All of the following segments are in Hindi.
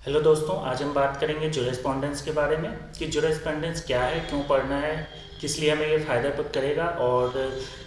हेलो दोस्तों, आज हम बात करेंगे जुरिस्पोंडेंस के बारे में कि जुरिस्पोंडेंस क्या है, क्यों पढ़ना है, किस लिए हमें ये फ़ायदा करेगा। और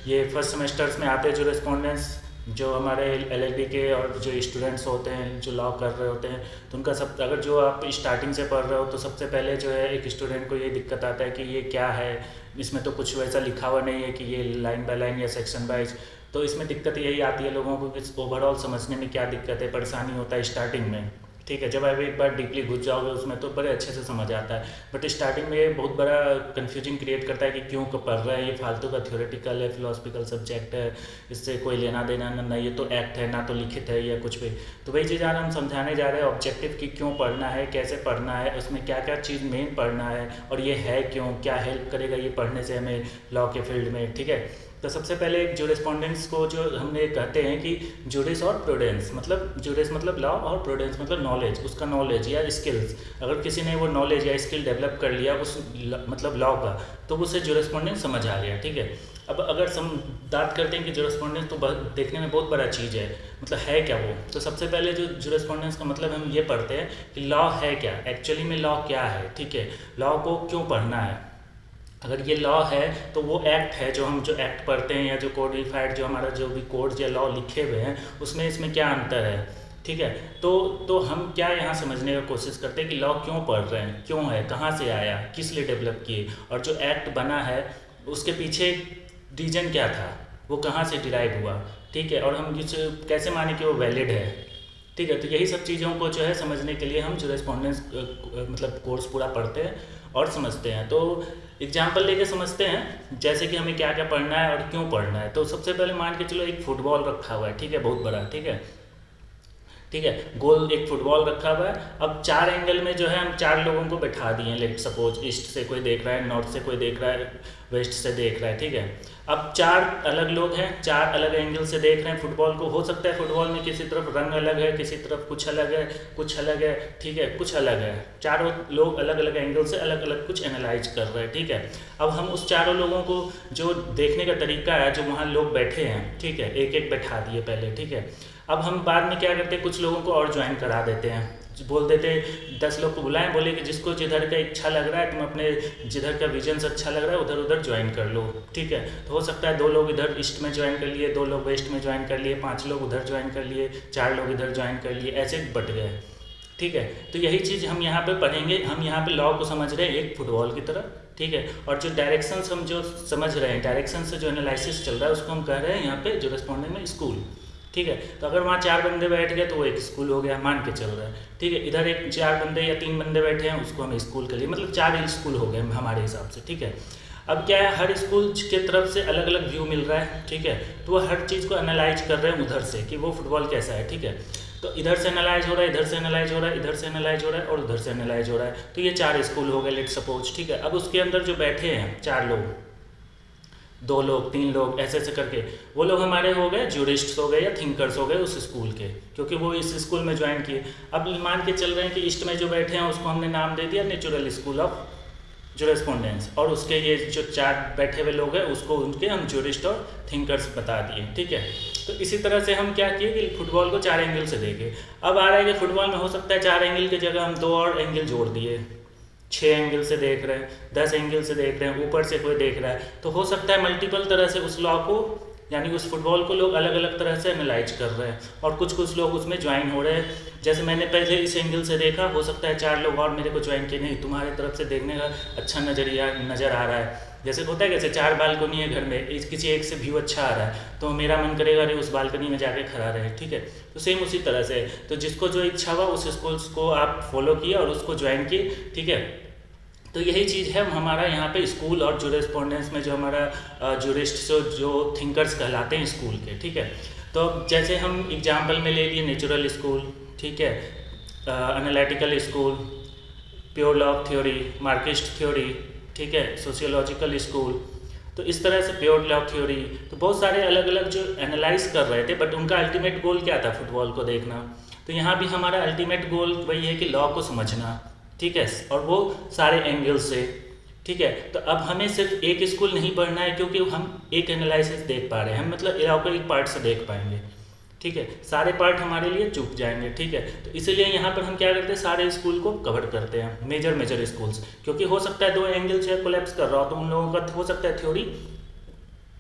ये फर्स्ट सेमेस्टर्स में आते हैं जुरिस्पोंडेंस, जो हमारे एलएलबी के और जो स्टूडेंट्स होते हैं जो लॉ कर रहे होते हैं, तो उनका सब अगर जो आप स्टार्टिंग से पढ़ रहे हो तो सबसे पहले जो है एक स्टूडेंट को ये दिक्कत आता है कि ये क्या है, इसमें तो कुछ वैसा लिखा हुआ नहीं है कि ये लाइन बाय लाइन या सेक्शन वाइज। तो इसमें दिक्कत यही आती है लोगों को कि ओवरऑल समझने में क्या दिक्कत है, परेशानी होता है स्टार्टिंग में। ठीक है, जब आप एक बार डीपली घुस जाओगे उसमें तो बड़े अच्छे से समझ आता है, बट स्टार्टिंग में ये बहुत बड़ा कन्फ्यूजिंग क्रिएट करता है कि क्यों पढ़ रहा है, ये फालतू का थ्योरेटिकल है, फिलोसफिकल सब्जेक्ट है, इससे कोई लेना देना ना, ये तो एक्ट है ना तो लिखित है या कुछ भी। तो वही चीज़ आज हम समझाने जा रहे हैं, ऑब्जेक्टिव कि क्यों पढ़ना है, कैसे पढ़ना है, उसमें क्या क्या चीज़ मेन पढ़ना है और ये है क्यों, क्या हेल्प करेगा ये पढ़ने से हमें लॉ के फील्ड में। ठीक है, तो सबसे पहले एक जुरिस्पोंडेंस को जो हमने कहते हैं कि जुरिस और प्रूडेंस, मतलब जुरिस मतलब लॉ और प्रूडेंस मतलब नॉलेज, उसका नॉलेज या स्किल्स। अगर किसी ने वो नॉलेज या स्किल डेवलप कर लिया उस मतलब लॉ का, तो उसे जुरिस्पोंडेंस समझ आ गया। ठीक है, अब अगर हम बात करते हैं कि जुरिस्पोंडेंस तो देखने में बहुत बड़ा चीज़ है, मतलब है क्या वो। तो सबसे पहले जो जुरिस्पोंडेंस का मतलब हम ये पढ़ते हैं कि लॉ है क्या, एक्चुअली में लॉ क्या है। ठीक है, लॉ को क्यों पढ़ना है। अगर ये लॉ है तो वो एक्ट है, जो हम जो एक्ट पढ़ते हैं या जो कोडिफाइड जो हमारा जो भी कोड या लॉ लिखे हुए हैं उसमें इसमें क्या अंतर है। ठीक है, तो हम क्या यहाँ समझने की कोशिश करते हैं कि लॉ क्यों पढ़ रहे हैं, क्यों है, कहाँ से आया, किस लिए डेवलप किए, और जो एक्ट बना है उसके पीछे रीजन क्या था, वो कहाँ से डिराइव हुआ। ठीक है, और हम इस कैसे माने कि वो वैलिड है। ठीक है, तो यही सब चीज़ों को जो है समझने के लिए हम जो रेस्पोंडेंस मतलब कोर्स पूरा पढ़ते हैं और समझते हैं। तो एग्जाम्पल लेके समझते हैं, जैसे कि हमें क्या क्या पढ़ना है और क्यों पढ़ना है। तो सबसे पहले मान के चलो एक फुटबॉल रखा हुआ है, ठीक है, बहुत बड़ा। ठीक है, ठीक है, गोल एक फुटबॉल रखा हुआ है। अब चार एंगल में जो है हम चार लोगों को बैठा दिए हैं, लेट सपोज ईस्ट से कोई देख रहा है, नॉर्थ से कोई देख रहा है, वेस्ट से देख रहा है। ठीक है, अब चार अलग लोग हैं, चार अलग एंगल से देख रहे हैं फुटबॉल को। हो सकता है फुटबॉल में किसी तरफ रंग अलग है, किसी तरफ कुछ अलग है, कुछ अलग है। ठीक है, कुछ अलग है, चारों लोग अलग अलग एंगल से अलग अलग कुछ एनालाइज कर रहे हैं। ठीक है, अब हम उस चारों लोगों को जो देखने का तरीका है, जो वहाँ लोग बैठे हैं, ठीक है, एक एक बैठा दिए पहले। ठीक है, अब हम बाद में क्या करते हैं, कुछ लोगों को और ज्वाइन करा देते हैं, बोल देते हैं 10 लोग को बुलाएं, बोले कि जिसको जिधर का इच्छा लग रहा है, तुम अपने जिधर का विजन से अच्छा लग रहा है उधर उधर ज्वाइन कर लो। ठीक है, तो हो सकता है 2 लोग इधर ईस्ट में ज्वाइन कर लिए, 2 लोग वेस्ट में ज्वाइन कर लिए, 5 लोग उधर ज्वाइन कर लिए, 4 लोग इधर ज्वाइन कर लिए, ऐसे बट गए। ठीक है, तो यही चीज़ हम यहाँ पे पढ़ेंगे। हम यहाँ पे लॉ को समझ रहे हैं एक फुटबॉल की तरह। ठीक है, और जो डायरेक्शंस हम जो समझ रहे हैं, डायरेक्शन से जो एनालिसिस चल रहा है उसको हम कह रहे हैं यहाँ पे जो रेस्पोंडेंट में स्कूल। ठीक है, तो अगर वहाँ 4 बंदे बैठ गए तो वो एक स्कूल हो गया, मान के चल रहा है। ठीक है, इधर एक 4 बंदे या 3 बंदे बैठे हैं, उसको हम स्कूल के लिए मतलब 4 स्कूल हो गए हमारे हिसाब से। ठीक है, अब क्या है, हर स्कूल के तरफ से अलग अलग व्यू मिल रहा है। ठीक है, तो वो हर चीज़ को एनालाइज कर रहे हैं उधर से कि वो फुटबॉल कैसा है। ठीक है, तो इधर से एनालाइज हो रहा है, इधर से एनालाइज हो रहा है, इधर से एनालाइज हो रहा है और उधर से एनालाइज हो रहा है। तो ये 4 स्कूल हो गए, लेट सपोज। ठीक है, अब उसके अंदर जो बैठे हैं 4 लोग, 2 लोग, 3 लोग, ऐसे ऐसे करके वो लोग हमारे हो गए जूरिस्ट्स हो गए या थिंकर्स हो गए उस स्कूल के, क्योंकि वो इस स्कूल में ज्वाइन किए। अब मान के चल रहे हैं कि ईस्ट में जो बैठे हैं उसको हमने नाम दे दिया नेचुरल स्कूल ऑफ जुरिस्पोंडेंस, और उसके ये जो 4 बैठे हुए लोग हैं उसको उनके हम जूरिस्ट और थिंकर्स बता दिए। ठीक है, तो इसी तरह से हम क्या किए कि फुटबॉल को 4 एंगल से देखे। अब आ रहा है कि फुटबॉल में हो सकता है 4 एंगल की जगह हम 2 और एंगल जोड़ दिए, 6 एंगल से देख रहे हैं, 10 एंगल से देख रहे हैं, ऊपर से कोई देख रहा है, तो हो सकता है मल्टीपल तरह से उस लॉ को यानी उस फुटबॉल को लोग अलग अलग तरह से एनालाइज कर रहे हैं, और कुछ कुछ लोग उसमें ज्वाइन हो रहे हैं। जैसे मैंने पहले इस एंगल से देखा, हो सकता है 4 लोग और मेरे को ज्वाइन किए, नहीं तुम्हारे तरफ से देखने का अच्छा नज़रिया नज़र आ रहा है। जैसे होता है कैसे 4 बालकनी है घर में, किसी एक से व्यू अच्छा आ रहा है तो मेरा मन करेगा अरे उस बालकनी में जाके खड़ा रहे। ठीक है, तो सेम उसी तरह से, तो जिसको जो इच्छा हुआ उस स्कूल को आप फॉलो किए और उसको ज्वाइन किए। ठीक है, तो यही चीज़ है हमारा यहाँ पे स्कूल और जुरिस्पोंडेंस में जो हमारा जूरिस्ट जो थिंकर्स कहलाते हैं स्कूल के। ठीक है, तो जैसे हम एग्जाम्पल में ले लिए नेचुरल स्कूल, ठीक है, analytical school, pure law theory, Marxist theory, ठीक है, सोशियोलॉजिकल स्कूल। तो इस तरह से प्योर लॉ थ्योरी, तो बहुत सारे अलग अलग जो एनालाइज कर रहे थे, बट उनका अल्टीमेट गोल क्या था, फुटबॉल को देखना। तो यहाँ भी हमारा अल्टीमेट गोल वही है कि लॉ को समझना। ठीक है, और वो सारे एंगल से। ठीक है, तो अब हमें सिर्फ एक स्कूल नहीं पढ़ना है, क्योंकि हम एक एनालिसिस देख पा रहे हैं, हम मतलब लॉ को एक पार्ट से देख पाएंगे। ठीक है, सारे पार्ट हमारे लिए चूक जाएंगे। ठीक है, तो इसीलिए यहाँ पर हम क्या करते हैं, सारे स्कूल को कवर करते हैं, मेजर स्कूल्स, क्योंकि हो सकता है 2 एंगल जो है कोलैप्स कर रहा हो, तो उन लोगों का हो सकता है थ्योरी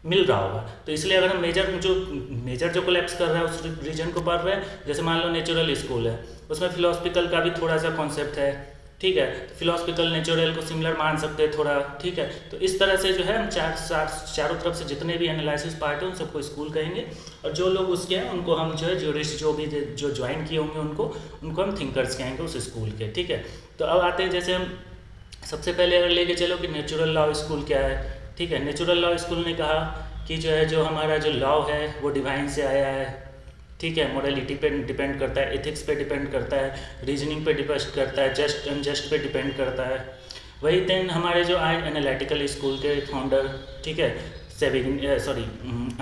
मिल रहा होगा। तो इसलिए अगर हम मेजर जो कोलैप्स कर रहा है उस रीजन को पढ़ रहे हैं, जैसे मान लो नेचुरल स्कूल है, उसमें फिलोसफिकल का भी थोड़ा सा कॉन्सेप्ट है। ठीक है, फिलोसफिकल नेचुरल को सिमिलर मान सकते हैं थोड़ा। ठीक है, तो इस तरह से जो है हम चारों तरफ से जितने भी एनालिसिस पार्ट है उन सबको स्कूल कहेंगे, और जो लोग उसके हैं उनको हम जो है ज्यूरिस्ट जो ज्वाइन किए होंगे उनको हम थिंकर्स कहेंगे उस स्कूल के। ठीक है, तो अब आते हैं, जैसे हम सबसे पहले अगर लेके चलो कि नेचुरल लॉ स्कूल क्या है। ठीक है, नेचुरल लॉ स्कूल ने कहा कि जो है जो हमारा जो लॉ है वो डिवाइन से आया है। ठीक है, मोरालिटी पे डिपेंड करता है, एथिक्स पे डिपेंड करता है, रीजनिंग पे डिपेंड करता है, जस्ट अनजस्ट पे डिपेंड करता है। वही देन हमारे जो आए एनालिटिकल स्कूल के फाउंडर, ठीक है,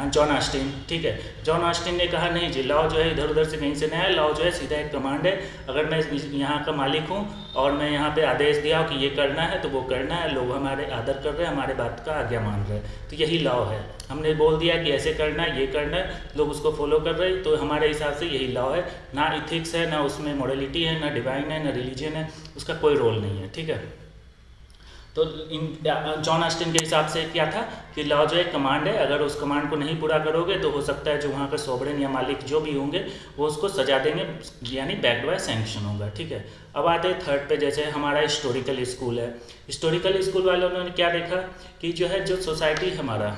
जॉन ऑस्टिन। ठीक है, जॉन ऑस्टिन ने कहा नहीं जी, लॉ जो है इधर उधर से कहीं से नहीं है, लॉ जो है सीधा एक कमांड है। अगर मैं यहाँ का मालिक हूँ और मैं यहाँ पे आदेश दिया हूँ कि ये करना है तो वो करना है, लोग हमारे आदर कर रहे हैं, हमारे बात का आज्ञा मान रहे हैं, तो यही लॉ है। हमने बोल दिया कि ऐसे करना है, ये करना है, लोग उसको फॉलो कर रहे हैं, तो हमारे हिसाब से यही लॉ है। ना इथिक्स है, ना उसमें मॉरलिटी है, ना डिवाइन है, ना रिलीजन है, उसका कोई रोल नहीं है। ठीक है, तो जॉन ऑस्टिन के हिसाब से क्या था कि लॉ जो है कमांड है, अगर उस कमांड को नहीं पूरा करोगे तो हो सकता है जो वहाँ का सोवरेन या मालिक जो भी होंगे वो उसको सजा देंगे, यानी बैक्ड बाय सैंक्शन होगा। ठीक है, अब आते हैं थर्ड पे, जैसे हमारा हिस्टोरिकल स्कूल है। हिस्टोरिकल स्कूल वालों ने क्या देखा कि जो है जो सोसाइटी हमारा,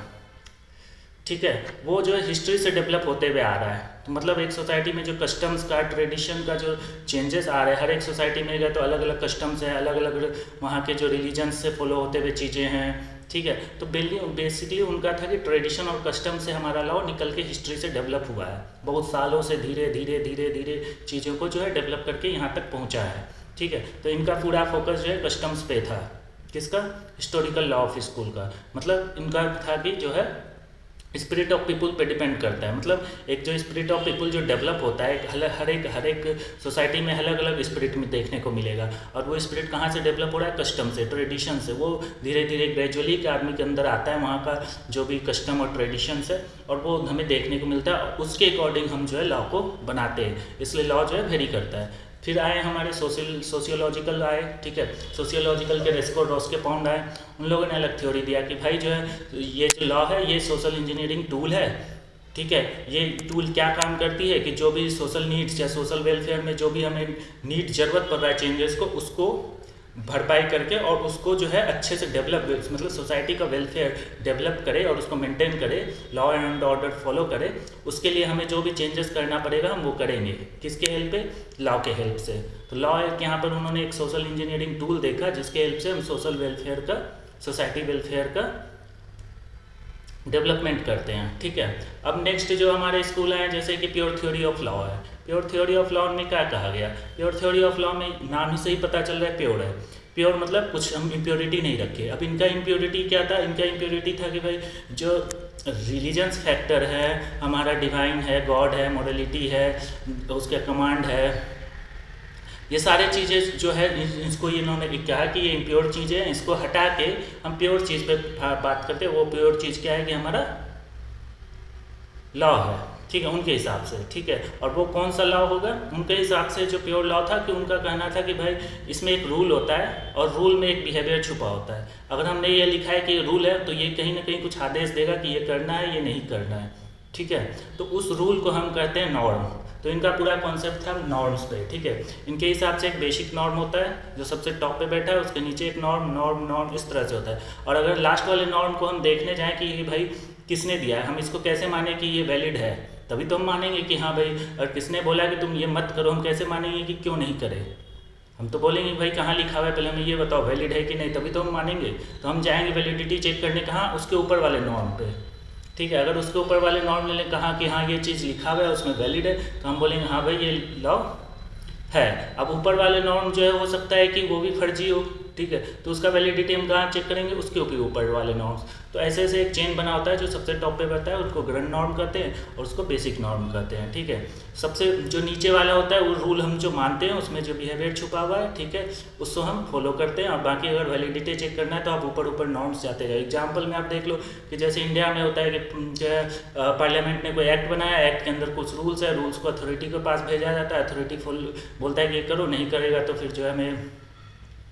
ठीक है, वो जो है हिस्ट्री से डेवलप होते हुए आ रहा है। तो मतलब एक सोसाइटी में जो कस्टम्स का, ट्रेडिशन का जो चेंजेस आ रहे हैं, हर एक सोसाइटी में गए तो अलग अलग कस्टम्स हैं, अलग अलग वहाँ के जो रिलीजन्स से फॉलो होते हुए चीज़ें हैं। ठीक है, तो बेसिकली उनका था कि ट्रेडिशन और कस्टम से हमारा लॉ निकल के हिस्ट्री से डेवलप हुआ है, बहुत सालों से धीरे धीरे चीज़ों को जो है डेवलप करके यहाँ तक पहुँचा है। ठीक है, तो इनका पूरा फोकस जो है कस्टम्स पे था। किसका? हिस्टोरिकल लॉ ऑफ स्कूल का। मतलब इनका था कि जो है स्पिरिट ऑफ पीपल पे डिपेंड करता है। मतलब एक जो स्पिरिट ऑफ पीपल जो डेवलप होता है, हर एक सोसाइटी में अलग अलग स्पिरिट में देखने को मिलेगा, और वो स्पिरिट कहाँ से डेवलप हो रहा है? कस्टम से, ट्रेडिशन से। वो धीरे धीरे ग्रेजुअली के आदमी के अंदर आता है वहाँ का जो भी कस्टम और ट्रेडिशन है, और वो हमें देखने को मिलता है, उसके अकॉर्डिंग हम जो है लॉ को बनाते हैं। इसलिए लॉ जो है वेरी करता है। फिर आए हमारे सोशियोलॉजिकल आए। ठीक है, सोशियोलॉजिकल के रॉस्के पाउंड आए। उन लोगों ने अलग थ्योरी दिया कि भाई जो है ये जो लॉ है ये सोशल इंजीनियरिंग टूल है। ठीक है, ये टूल क्या काम करती है कि जो भी सोशल नीड्स या सोशल वेलफेयर में जो भी हमें नीड ज़रूरत पड़ रहा है चेंजेस को, उसको भरपाई करके और उसको जो है अच्छे से डेवलप, मतलब सोसाइटी का वेलफेयर डेवलप करे और उसको मेंटेन करे, लॉ एंड ऑर्डर फॉलो करे। उसके लिए हमें जो भी चेंजेस करना पड़ेगा हम वो करेंगे। किसके हेल्प पे? लॉ के हेल्प से। तो लॉ यहाँ पर उन्होंने एक सोशल इंजीनियरिंग टूल देखा जिसके हेल्प से हम सोशल वेलफेयर का, सोसाइटी वेलफेयर का डेवलपमेंट करते हैं। ठीक है, अब नेक्स्ट जो हमारे स्कूल हैं जैसे कि प्योर थ्योरी ऑफ लॉ है। प्योर थ्योरी ऑफ लॉ में क्या कहा गया? प्योर थ्योरी ऑफ लॉ में नाम ही से ही पता चल रहा है प्योर है। प्योर मतलब कुछ हम इम्प्योरिटी नहीं रखे। अब इनका इम्प्योरिटी क्या था? इनका इम्प्योरिटी था कि भाई जो रिलीजन्स फैक्टर है, हमारा डिवाइन है, गॉड है, मॉरलिटी है, उसका कमांड है, ये सारे चीज़ें जो है इसको इन्होंने कहा कि ये इम्प्योर चीज़ें हैं, इसको हटा के हम प्योर चीज़ पे बात करते हैं। वो प्योर चीज़ क्या है कि हमारा लॉ है। ठीक है, उनके हिसाब से। ठीक है, और वो कौन सा लॉ होगा? उनके हिसाब से जो प्योर लॉ था कि उनका कहना था कि भाई इसमें एक रूल होता है और रूल में एक बिहेवियर छुपा होता है। अगर हमने ये लिखा है कि रूल है तो ये कहीं ना कहीं कुछ आदेश देगा कि ये करना है, ये नहीं करना है। ठीक है, तो उस रूल को हम कहते हैं नॉर्म। तो इनका पूरा कॉन्सेप्ट था नॉर्म्स पे। ठीक है, इनके हिसाब से एक बेसिक नॉर्म होता है जो सबसे टॉप पे बैठा है, उसके नीचे एक नॉर्म इस तरह से होता है। और अगर लास्ट वाले नॉर्म को हम देखने जाएँ कि ये भाई किसने दिया है, हम इसको कैसे माने कि ये वैलिड है, तभी तो हम मानेंगे कि हाँ भाई, और किसने बोला कि तुम ये मत करो, हम कैसे मानेंगे कि क्यों नहीं करें? हम तो बोलेंगे भाई कहाँ लिखा हुआ है, पहले हमें ये बताओ वैलिड है कि नहीं, तभी तो हम मानेंगे। तो हम जाएंगे वैलिडिटी चेक करने कहाँ? उसके ऊपर वाले नॉर्म पे। ठीक है, अगर उसके ऊपर वाले नॉर्म ने कहा कि हाँ ये चीज़ लिखा हुआ है उसमें वैलिड है, तो हम बोलेंगे हाँ भाई ये लॉ है। अब ऊपर वाले नॉर्म जो है हो सकता है कि वो भी फर्जी हो, ठीक है, तो उसका वैलिडिटी हम कहाँ चेक करेंगे, उसके ऊपर वाले नॉर्म्स। तो ऐसे ऐसे एक चेन बना होता है, जो सबसे टॉप पे रहता है उसको ग्रैंड नॉर्म कहते हैं और उसको बेसिक नॉर्म कहते हैं, ठीक है। सबसे जो नीचे वाला होता है वो रूल हम जो मानते हैं, उसमें जो बिहेवियर छुपा हुआ है, ठीक है, उसको हम फॉलो करते हैं। और बाकी अगर वैलिडिटी चेक करना है तो आप ऊपर ऊपर नॉर्म्स जाते जाए। एग्जाम्पल में आप देख लो कि जैसे इंडिया में होता है कि जो है पार्लियामेंट ने कोई एक्ट बनाया, एक्ट के अंदर कुछ रूल्स है, रूल्स को अथॉरिटी के पास भेजा जाता है, अथॉरिटी बोलता है कि ये करो, नहीं करेगा तो फिर जो है हमें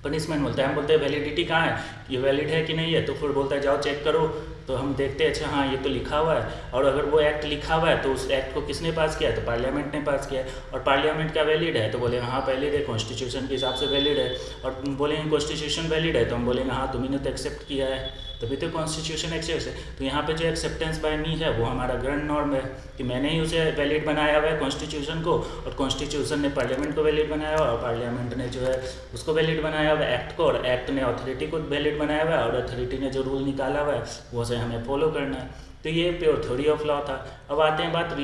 पनिशमेंट बोलता है। हम बोलते हैं वैलिडिटी कहाँ है, ये वैलिड है कि नहीं है, तो फिर बोलता है जाओ चेक करो। तो हम देखते हैं अच्छा हाँ ये तो लिखा हुआ है, और अगर वो एक्ट लिखा हुआ है तो उस एक्ट को किसने पास किया है, तो पार्लियामेंट ने पास किया है। और पार्लियामेंट का वैलिड है तो बोलेंगे हाँ वैलिड है, कॉन्स्टिट्यूशन के हिसाब से वैलिड है। और बोलेंगे कॉन्स्टिट्यूशन वैलिड है तो हम बोलेंगे हाँ तुमने तो एक्सेप्ट किया है, तभी तो कॉन्स्टिट्यूशन एक्सेप्ट है। तो यहाँ पे जो एक्सेप्टेंस बाय मी है वो हमारा ग्रैंड नॉर्म है कि मैंने ही उसे वैलिड बनाया हुआ है कॉन्स्टिट्यूशन को, और कॉन्स्टिट्यूशन ने पार्लियामेंट को वैलिड बनाया हुआ है, और पार्लियामेंट ने जो है उसको वैलिड बनाया हुआ है एक्ट को, और एक्ट ने अथॉरिटी को वैलिड बनाया हुआ है, और अथॉरिटी ने जो रूल निकाला हुआ है वो से हमें फॉलो करना है। तो ये प्योर थ्योरी ऑफ लॉ था। अब आते हैं बात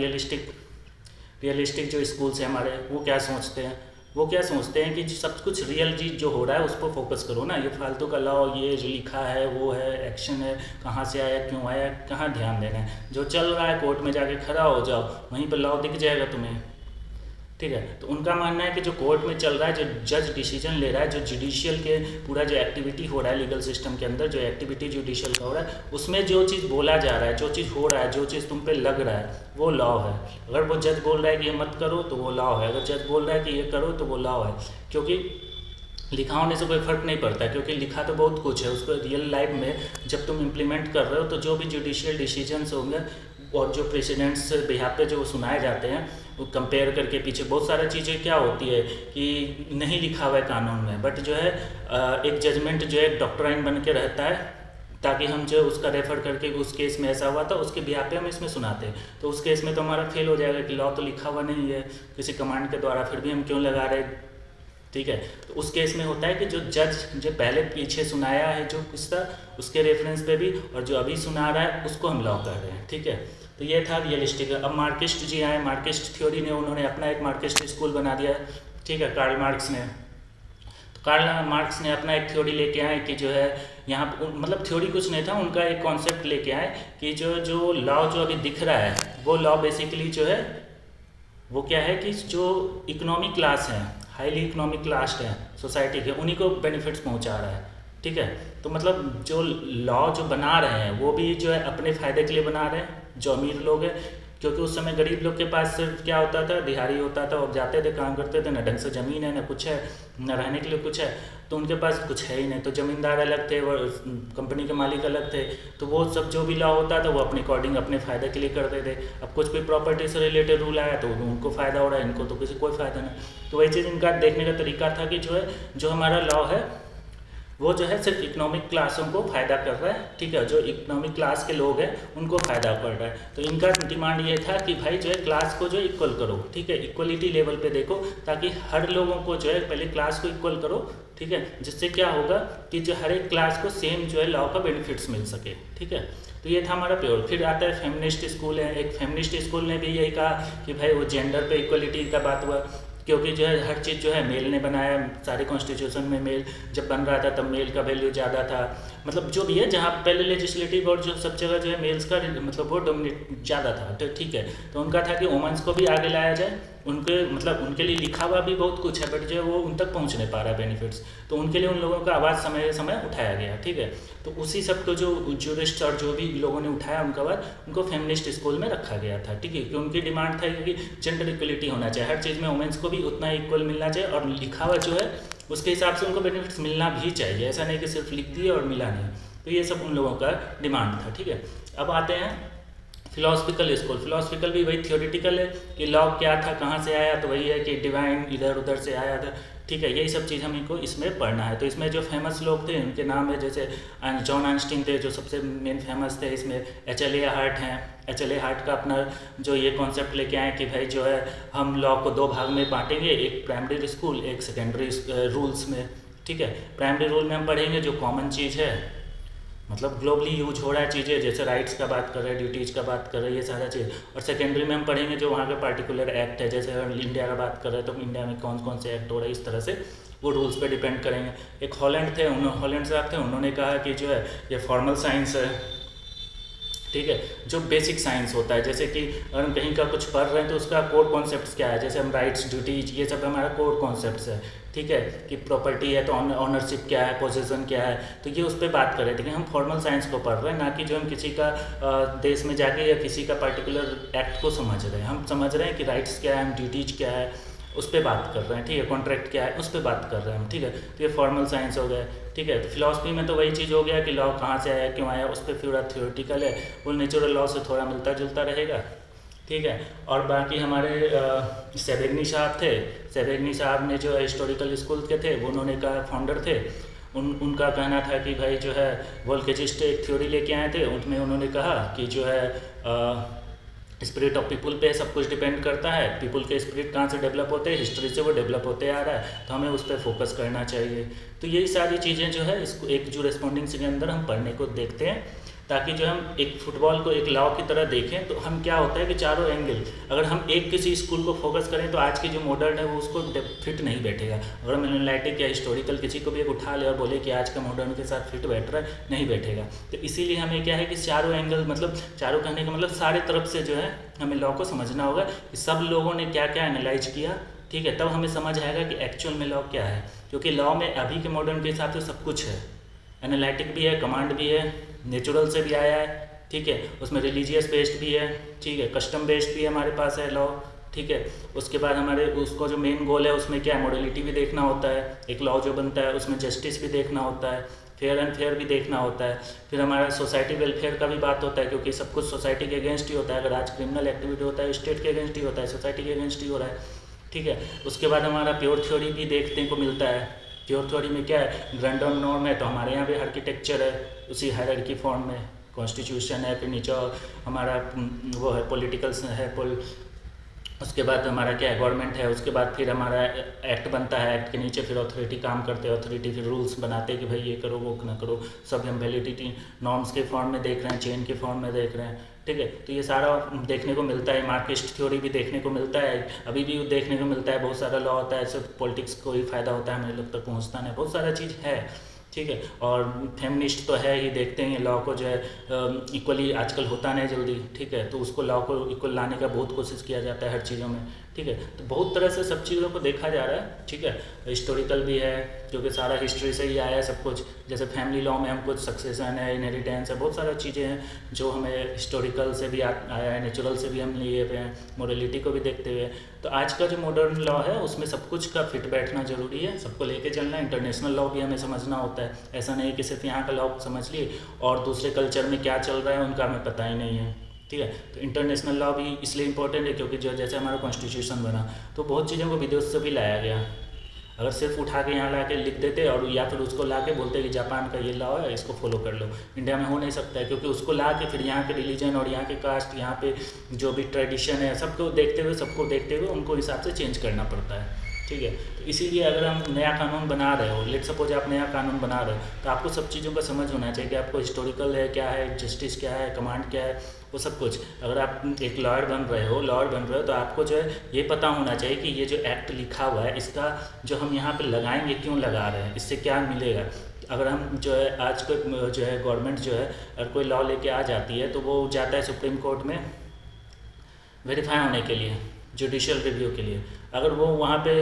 रियलिस्टिक जो स्कूल्स हैं हमारे, वो क्या सोचते हैं। वो क्या सोचते हैं कि सब कुछ रियल चीज़ जो हो रहा है उस पर फोकस करो ना, ये फालतू का लॉ, ये जो लिखा है वो है, एक्शन है, कहाँ से आया, क्यों आया, कहाँ ध्यान देना है। जो चल रहा है कोर्ट में जाके खड़ा हो जाओ, वहीं पर लॉ दिख जाएगा तुम्हें, ठीक है। तो उनका मानना है कि जो कोर्ट में चल रहा है, जो जज डिसीजन ले रहा है, जो जुडिशियल के पूरा जो एक्टिविटी हो रहा है लीगल सिस्टम के अंदर, जो एक्टिविटी जुडिशियल का हो रहा है, उसमें जो चीज़ बोला जा रहा है, जो चीज़ हो रहा है, जो चीज़ तुम पे लग रहा है, वो लॉ है। अगर वो जज बोल रहा है कि ये मत करो तो वो लॉ है, अगर जज बोल रहा है कि ये करो तो वो लॉ है। क्योंकि लिखा होने से कोई फ़र्क नहीं पड़ता, क्योंकि लिखा तो बहुत कुछ है, उसको रियल लाइफ में जब तुम इम्प्लीमेंट कर रहे हो तो जो भी जुडिशियल डिसीजंस होंगे और जो प्रेसिडेंट्स बिहाफ पे जो सुनाए जाते हैं, वो कंपेयर करके पीछे बहुत सारी चीज़ें क्या होती है कि नहीं लिखा हुआ है कानून में, बट जो है एक जजमेंट जो है डॉक्ट्राइन बन के रहता है, ताकि हम जो उसका रेफर करके उस केस में ऐसा हुआ था उसके बिहाफ पे हम इसमें सुनाते हैं। तो उस केस में तो हमारा फेल हो जाएगा कि लॉ तो लिखा हुआ नहीं है किसी कमांड के द्वारा, फिर भी हम क्यों लगा रहे, ठीक है। तो उस केस में होता है कि जो जज जो पहले पीछे सुनाया है जो किस्सा, उसके रेफरेंस पे भी, और जो अभी सुना रहा है उसको हम लॉ कर रहे हैं, ठीक है। तो ये था रियलिस्टिक। अब मार्क्सिस्ट जी आए, मार्क्सिस्ट थ्योरी ने, उन्होंने अपना एक मार्क्सिस्ट स्कूल बना दिया, ठीक है, कार्ल मार्क्स ने। तो कार्ल मार्क्स ने अपना एक थ्योरी लेके आए कि जो है यहाँ मतलब थ्योरी कुछ नहीं था, उनका एक कॉन्सेप्ट लेके आए कि जो लॉ जो अभी दिख रहा है वो लॉ बेसिकली जो है वो क्या है कि जो इकोनॉमिक क्लास है, हाईली इकोनॉमिक क्लास है सोसाइटी के, उन्हीं को बेनिफिट्स पहुंचा रहा है, ठीक है। तो मतलब जो लॉ जो बना रहे हैं वो भी जो है अपने फ़ायदे के लिए बना रहे हैं, जो अमीर लोग हैं, क्योंकि उस समय गरीब लोग के पास सिर्फ क्या होता था, दिहाड़ी होता था, और जाते थे काम करते थे, ना ढंग से ज़मीन है, ना कुछ है, ना रहने के लिए कुछ है, तो उनके पास कुछ है ही नहीं। तो ज़मींदार अलग थे, वो कंपनी के मालिक अलग थे, तो वो सब जो भी लॉ होता था वो अपने अकॉर्डिंग अपने फ़ायदे के लिए करते थे। अब कुछ भी प्रॉपर्टी से रिलेटेड रूल आया तो उनको फ़ायदा हो रहा है, इनको तो किसी कोई फ़ायदा नहीं। तो वही चीज़ इनका देखने का तरीका था कि जो है जो हमारा लॉ है वो जो है सिर्फ इकोनॉमिक क्लासों को फ़ायदा कर रहा है, ठीक है, जो इकोनॉमिक क्लास के लोग हैं उनको फ़ायदा पड़ रहा है। तो इनका डिमांड ये था कि भाई जो है क्लास को जो इक्वल करो, ठीक है, इक्वलिटी लेवल पे देखो, ताकि हर लोगों को जो है पहले क्लास को इक्वल करो, ठीक है, जिससे क्या होगा कि जो हर एक क्लास को सेम जो है लॉ का बेनिफिट्स मिल सके, ठीक है। तो ये था हमारा प्योर। फिर आता है फेमिनिस्ट स्कूल है, एक फेमिनिस्ट स्कूल ने भी यही कहा कि भाई वो जेंडर पे इक्वलिटी का बात हुआ, क्योंकि जो है हर चीज़ जो है मेल ने बनाया, सारे कॉन्स्टिट्यूशन में मेल जब बन रहा था तब मेल का वैल्यू ज़्यादा था, मतलब जो भी है जहाँ पहले लेजिस्लेटिव और जो सब जगह जो है मेल्स का मतलब वो डोमिनेट ज़्यादा था, तो ठीक है। तो उनका था कि वुमेन्स को भी आगे लाया जाए, उनके मतलब उनके लिए लिखा हुआ भी बहुत कुछ है, बट जो है वो उन तक पहुँच नहीं पा रहा है बेनिफिट्स, तो उनके लिए उन लोगों का आवाज़ समय समय उठाया गया, ठीक है। तो उसी सब को जो ज्यूरिस्ट और जो भी लोगों ने उठाया उनका आवाज़, उनको फेमिनिस्ट स्कूल में रखा गया था, ठीक है, कि उनकी डिमांड था कि जेंडर इक्वलिटी होना चाहिए, हर चीज़ में वुमेन्स को भी उतना इक्वल मिलना चाहिए, और लिखा हुआ जो है उसके हिसाब से उनको बेनिफिट्स मिलना भी चाहिए, ऐसा नहीं कि सिर्फ लिख दिए और मिला नहीं। तो ये सब उन लोगों का डिमांड था, ठीक है। अब आते हैं फिलोसफिकल स्कूल। फिलोसफिकल भी वही थ्योरेटिकल है कि लॉ क्या था, कहाँ से आया, तो वही है कि डिवाइन इधर उधर से आया था, ठीक है, यही सब चीज़ हमें को इसमें पढ़ना है। तो इसमें जो फेमस लोग थे उनके नाम है, जैसे जॉन आइंस्टीन थे जो सबसे मेन फेमस थे, इसमें HLA हार्ट हैं। HLA हार्ट का अपना जो ये कॉन्सेप्ट लेके आए कि भाई जो है हम लॉ को दो भाग में बांटेंगे, एक प्राइमरी स्कूल, एक सेकेंडरी रूल्स में, ठीक है। प्राइमरी रूल में हम पढ़ेंगे जो कॉमन चीज़ है, मतलब ग्लोबली यूज हो रहा है चीज़ें, जैसे राइट्स का बात कर रहे हैं, ड्यूटीज़ का बात कर रहे हैं, ये सारा चीज़। और सेकेंडरी में हम पढ़ेंगे जो वहाँ के पार्टिकुलर एक्ट है, जैसे अगर इंडिया का बात कर रहे हैं तो इंडिया में कौन कौन से एक्ट हो रहे हैं, इस तरह से वो रूल्स पे डिपेंड करेंगे। एक हॉलैंड थे, हॉलैंड साहब थे, उन्होंने कहा कि जो है ये फॉर्मल साइंस है, ठीक है, जो बेसिक साइंस होता है, जैसे कि अगर हम कहीं का कुछ पढ़ रहे हैं तो उसका कोर कॉन्सेप्ट्स क्या है, जैसे हम राइट्स ड्यूटीज ये सब हमारा कोर कॉन्सेप्ट्स है, ठीक है, कि प्रॉपर्टी है तो ऑनरशिप क्या है, पोजीशन क्या है, तो ये उस पर बात कर रहे थे कि हम फॉर्मल साइंस को पढ़ रहे हैं, ना कि जो हम किसी का देश में जाके या किसी का पर्टिकुलर एक्ट को समझ रहे हैं। हम समझ रहे हैं कि राइट्स क्या है, हम ड्यूटीज क्या है, उस पर बात कर रहे हैं, ठीक है, कॉन्ट्रैक्ट क्या है उस पर बात कर रहे हैं हम, ठीक है। तो ये फॉर्मल साइंस हो गया, ठीक है। तो फिलॉसफी में तो वही चीज़ हो गया कि लॉ कहाँ से आया, क्यों आया, उस पर पूरा थ्योरेटिकल है, वो नेचुरल लॉ से थोड़ा मिलता जुलता रहेगा, ठीक है। और बाकी हमारे सेवेगनी साहब थे, सेवेगनी साहब ने जो है हिस्टोरिकल स्कूल के थे, वो उन्होंने का फाउंडर थे। उनका कहना था कि भाई जो है वोल्केजिस्ट एक थ्योरी लेके आए थे, उनमें उन्होंने कहा कि जो है स्पिरिट ऑफ पीपल पे सब कुछ डिपेंड करता है, पीपल के स्पिरिट कहाँ से डेवलप होते हैं, हिस्ट्री से वो डेवलप होते आ रहा है, तो हमें उस पर फोकस करना चाहिए। तो यही सारी चीज़ें जो है इसको एक जो रेस्पॉन्डिंग्स के अंदर हम पढ़ने को देखते हैं, ताकि जो हम एक फुटबॉल को एक लॉ की तरह देखें, तो हम क्या होता है कि चारों एंगल, अगर हम एक किसी स्कूल को फोकस करें तो आज की जो मॉडर्न है वो उसको फिट नहीं बैठेगा। अगर हम एनालिटिक या हिस्टोरिकल किसी को भी एक उठा ले और बोले कि आज का मॉडर्न के साथ फिट बैठ रहा है, नहीं बैठेगा। तो इसीलिए हमें क्या है कि चारों एंगल, मतलब चारों कहने का मतलब सारे तरफ से जो है हमें लॉ को समझना होगा कि सब लोगों ने क्या क्या एनालाइज किया, ठीक है, तब हमें समझ आएगा कि एक्चुअल में लॉ क्या है। क्योंकि लॉ में अभी के मॉडर्न के हिसाब से सब कुछ है, एनालिटिक भी है, कमांड भी है, नेचुरल से भी आया है, ठीक है, उसमें रिलीजियस बेस्ड भी है, ठीक है, कस्टम बेस्ड भी हमारे पास है लॉ, ठीक है। उसके बाद हमारे उसको जो मेन गोल है उसमें क्या है, मॉडलिटी भी देखना होता है, एक लॉ जो बनता है उसमें जस्टिस भी देखना होता है, फेयर एंड फेयर भी देखना होता है, फिर हमारा सोसाइटी वेलफेयर का भी बात होता है, क्योंकि सब कुछ सोसाइटी के अगेंस्ट ही होता है। अगर आज क्रिमिनल एक्टिविटी होता है स्टेट के अगेंस्ट ही होता है, सोसाइटी के अगेंस्ट ही हो रहा है, ठीक है। उसके बाद हमारा प्योर थ्योरी भी देखने को मिलता है। प्योर थ्योरी में क्या है, ग्रैंडम नॉर्म है, तो हमारे यहाँ भी आर्किटेक्चर है उसी हायरार्की फॉर्म में, कॉन्स्टिट्यूशन है, फिर नीचे हमारा वो है पॉलिटिकल है, उसके बाद हमारा क्या है गवर्नमेंट है, उसके बाद फिर हमारा एक्ट बनता है, एक्ट के नीचे फिर अथॉरिटी काम करते हैं, अथॉरिटी फिर रूल्स बनाते हैं कि भाई ये करो वो ना करो, सब हम वैलिडिटी नॉर्म्स के फॉर्म में देख रहे हैं, चेन के फॉर्म में देख रहे हैं, ठीक है। तो ये सारा देखने को मिलता है, मार्क्सिस्ट थ्योरी भी देखने को मिलता है, अभी भी देखने को मिलता है, बहुत सारा लॉ होता है, सिर्फ पॉलिटिक्स को ही फ़ायदा होता है, हमारे लोग तक पहुँचता नहीं, बहुत सारा चीज़ है, ठीक है। और फेमिनिस्ट तो है ही, देखते हैं लॉ को जो है इक्वली आजकल होता नहीं जल्दी, ठीक है, तो उसको लॉ को इक्वल लाने का बहुत कोशिश किया जाता है हर चीज़ों में, ठीक है। तो बहुत तरह से सब चीज़ों को देखा जा रहा है, ठीक है। हिस्टोरिकल भी है क्योंकि सारा हिस्ट्री से ही आया है सब कुछ, जैसे फैमिली लॉ में हम कुछ सक्सेशन है, इनहेरिटेंस है, बहुत सारा चीज़ें हैं जो हमें हिस्टोरिकल से भी आया है, नेचुरल से भी हम लिए हुए हैं, मोरलिटी को भी देखते हुए। तो आज का जो मॉडर्न लॉ है उसमें सब कुछ का फिट बैठना जरूरी है, सबको लेके चलना है। इंटरनेशनल लॉ भी हमें समझना होता है, ऐसा नहीं कि सिर्फ यहाँ का लॉ समझ लिए और दूसरे कल्चर में क्या चल रहा है उनका हमें पता ही नहीं है, ठीक है। तो इंटरनेशनल लॉ भी इसलिए इंपॉर्टेंट है क्योंकि जो जैसे हमारा कॉन्स्टिट्यूशन बना तो बहुत चीज़ों को विदेश से भी लाया गया। अगर सिर्फ उठा के यहाँ ला के लिख देते और या फिर उसको ला के बोलते कि जापान का ये लॉ है इसको फॉलो कर लो, इंडिया में हो नहीं सकता है, क्योंकि उसको ला के फिर यहाँ के रिलीजन और यहाँ के कास्ट, यहाँ पे जो भी ट्रेडिशन है सबको देखते हुए उनको हिसाब से चेंज करना पड़ता है, ठीक है। तो इसीलिए अगर हम नया कानून बना रहे हो, लेट सपोज आप नया कानून बना रहे हो, तो आपको सब चीज़ों का समझ होना चाहिए कि आपको हिस्टोरिकल है क्या है, जस्टिस क्या है, कमांड क्या है, वो सब कुछ। अगर आप एक लॉयर बन रहे हो तो आपको जो है ये पता होना चाहिए कि ये जो एक्ट लिखा हुआ है इसका जो हम यहाँ पे लगाएंगे क्यों लगा रहे हैं, इससे क्या मिलेगा। अगर हम जो है आज को जो है गवर्नमेंट जो है अगर कोई लॉ लेके आ जाती है तो वो जाता है सुप्रीम कोर्ट में वेरीफाई होने के लिए, जुडिशियल रिव्यू के लिए। अगर वो वहाँ पे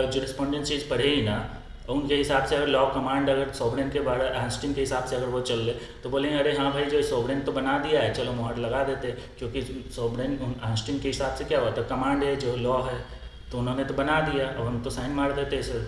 जूरिस्प्रूडेंस पढ़े ही ना, उनके हिसाब से अगर लॉ कमांड अगर सॉवरेन के बारे आइंस्टीन के हिसाब से अगर वो चल ले तो बोलेंगे अरे हाँ भाई जो सॉवरेन तो बना दिया है चलो मुहर लगा देते, क्योंकि सॉवरेन आइंस्टीन के हिसाब से क्या होता है, कमांड है जो लॉ है, तो उन्होंने तो बना दिया अब हम तो साइन मार देते इसे।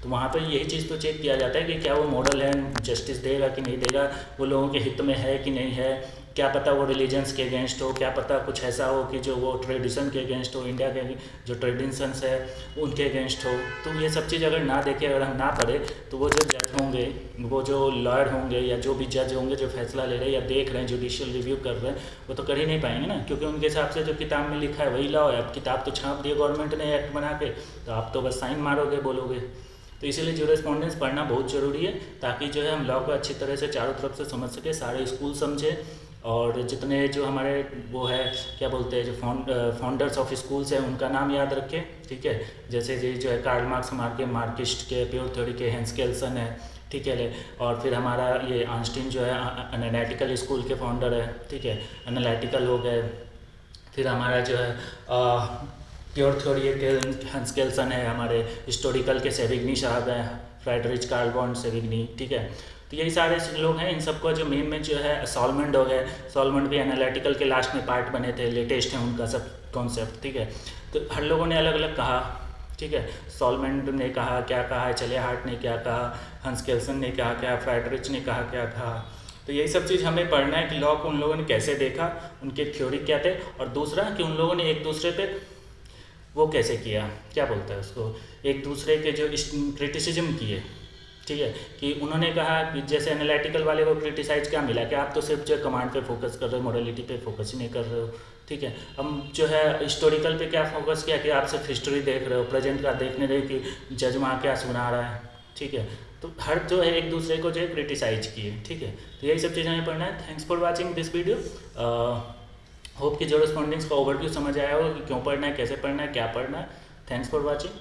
तो वहाँ पर यही चीज़ तो चेक किया जाता है कि क्या वो मॉडल है, जस्टिस देगा कि नहीं देगा, वो लोगों के हित में है कि नहीं है, क्या पता वो रिलीजन्स के अगेंस्ट हो, क्या पता कुछ ऐसा हो कि जो वो ट्रेडिशन के अगेंस्ट हो, इंडिया के जो ट्रेडिशंस है उनके अगेंस्ट हो। तो ये सब चीज़ अगर ना देखे, अगर हम ना पढ़े, तो वो जो जज होंगे, वो जो लॉयर होंगे या जो भी जज होंगे जो फैसला ले रहे हैं या देख रहे हैं, जुडिशियल रिव्यू कर रहे हैं, वो तो कर ही नहीं पाएंगे ना, क्योंकि उनके हिसाब से जो किताब में लिखा है वही लॉ है। अब किताब तो छाप दी गवर्नमेंट ने एक्ट बना के, तो आप तो बस साइन मारोगे, बोलोगे। तो इसीलिए ज्यूरिस्पोंडेंस पढ़ना बहुत ज़रूरी है, ताकि जो है हम लॉ को अच्छी तरह से चारों तरफ से समझ सके, सारे स्कूल समझे, और जितने जो हमारे वो है क्या बोलते हैं जो फाउंडर्स ऑफ स्कूल्स हैं उनका नाम याद रखें, ठीक है। जैसे ये जो है कार्ल मार्क्स हमारे के मार्किस्ट के, प्योर थ्योरी के हेंस केल्सन है, ठीक है। और फिर हमारा ये आइंस्टीन जो है एनालिटिकल स्कूल के फाउंडर है, ठीक है, एनालिटिकल हो गए। फिर हमारा जो है प्योर थ्योरी के हेंस केल्सन है, हमारे हिस्टोरिकल के सेविग्नी साहब हैं, फ्रेडरिच कार्ल वॉन सेविग्नी, ठीक है। तो यही सारे लोग हैं, इन सबको जो मेन में जो है सॉलमंड हो गए, सॉलमंड भी एनालिटिकल के लास्ट में पार्ट बने थे, लेटेस्ट है उनका सब कॉन्सेप्ट, ठीक है। तो हर लोगों ने अलग अलग कहा, ठीक है। सॉलमंड ने कहा क्या कहा, एचएल हार्ट ने क्या कहा, हंस केल्सन ने कहा क्या, फ्रेडरिच ने कहा क्या कहा। तो यही सब चीज़ हमें पढ़ना है कि लॉ को उन लोगों ने कैसे देखा, उनके थ्योरी क्या थे, और दूसरा कि उन लोगों ने एक दूसरे पे वो कैसे किया, क्या बोलता है उसको, एक दूसरे के जो क्रिटिसिज्म किए, ठीक है। कि उन्होंने कहा कि जैसे एनालिटिकल वाले को क्रिटिसाइज क्या मिला कि आप तो सिर्फ जो कमांड पे फोकस कर रहे हो, मोरालिटी पे फोकस ही नहीं कर रहे हो, ठीक है। हम जो है हिस्टोरिकल पे क्या फोकस किया कि आप सिर्फ हिस्ट्री देख रहे हो, प्रेजेंट का देखने रहे कि जज वहाँ क्या सुना रहा है, ठीक है। तो हर जो है एक दूसरे को जो है क्रिटिसाइज किए, ठीक है। तो यही सब चीज़ें हमें पढ़ना है। Thanks for watching this video. Hope कि ज्यूरिस्पोंडेंस का ओवरव्यू समझ आया हो कि क्यों पढ़ना है, कैसे पढ़ना है, क्या पढ़ना है। Thanks for watching.